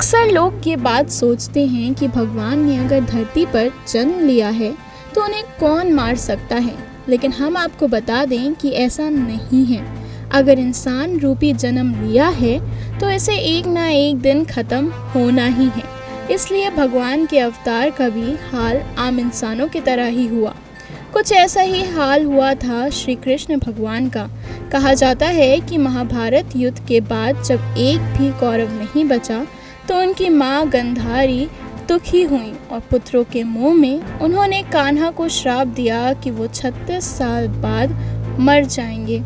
अक्सर लोग ये बात सोचते हैं कि भगवान ने अगर धरती पर जन्म लिया है तो उन्हें कौन मार सकता है, लेकिन हम आपको बता दें कि ऐसा नहीं है। अगर इंसान रूपी जन्म लिया है तो इसे एक ना एक दिन खत्म होना ही है। इसलिए भगवान के अवतार का भी हाल आम इंसानों की तरह ही हुआ। कुछ ऐसा ही हाल हुआ था श्री कृष्ण भगवान का। कहा जाता है कि महाभारत युद्ध के बाद जब एक भी कौरव नहीं बचा तो उनकी माँ गांधारी दुखी हुई और पुत्रों के मुंह में उन्होंने कान्हा को श्राप दिया कि वो 36 साल बाद मर जाएंगे।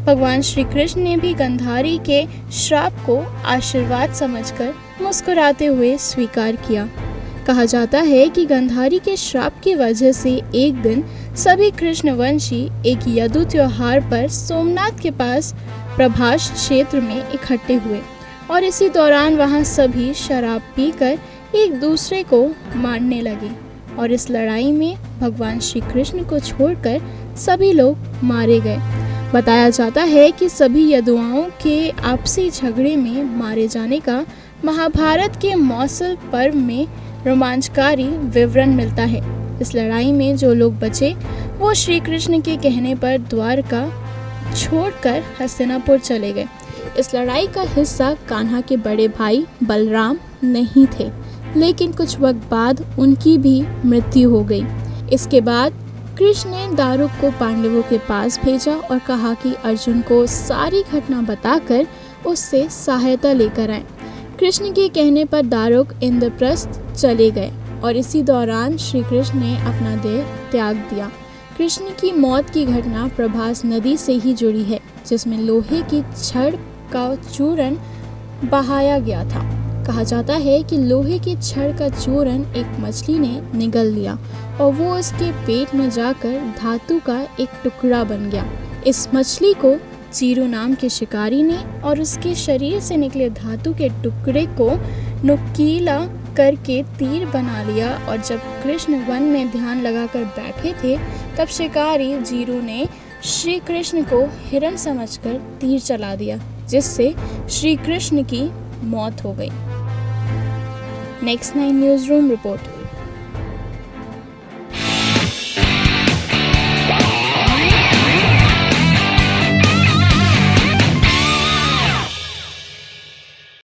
भगवान श्री कृष्ण ने भी गांधारी के श्राप को आशीर्वाद समझकर मुस्कुराते हुए स्वीकार किया। कहा जाता है कि गांधारी के श्राप की वजह से एक दिन सभी कृष्णवंशी एक यदु त्योहार पर सोमनाथ के पास प्रभास क्षेत्र में इकट्ठे हुए और इसी दौरान वहां सभी शराब पीकर एक दूसरे को मारने लगे और इस लड़ाई में भगवान श्री कृष्ण को छोड़कर सभी लोग मारे गए। बताया जाता है कि सभी यदुओं के आपसी झगड़े में मारे जाने का महाभारत के मौसल पर्व में रोमांचकारी विवरण मिलता है। इस लड़ाई में जो लोग बचे वो श्री कृष्ण के कहने पर द्वारका छोड़कर हस्तिनापुर चले गए। इस लड़ाई का हिस्सा कान्हा के बड़े भाई बलराम नहीं थे, लेकिन कुछ वक्त बाद उनकी भी मृत्यु हो गई। इसके बाद कृष्ण ने दारुक को पांडवों के पास भेजा और कहा कि अर्जुन को सारी घटना बताकर उससे सहायता लेकर आए। कृष्ण के कहने पर दारुक इंद्रप्रस्थ चले गए और इसी दौरान श्री कृष्ण ने अपना देह त्याग दिया। कृष्ण की मौत की घटना प्रभास नदी से ही जुड़ी है, जिसमें लोहे की छड़ का चूर्ण बहाया गया था। कहा जाता है कि लोहे की छड़ का चूर्ण एक मछली ने निगल लिया और वो उसके पेट में जाकर धातु का एक टुकड़ा बन गया। इस मछली को चीरू नाम के शिकारी ने और उसके शरीर से निकले धातु के टुकड़े को नुकीला करके तीर बना लिया और जब कृष्ण वन में ध्यान लगाकर बैठे थे तब शिकारी जीरू ने श्री कृष्ण को हिरण समझकर तीर चला दिया, जिससे श्री कृष्ण की मौत हो गई। Next 9 news room report.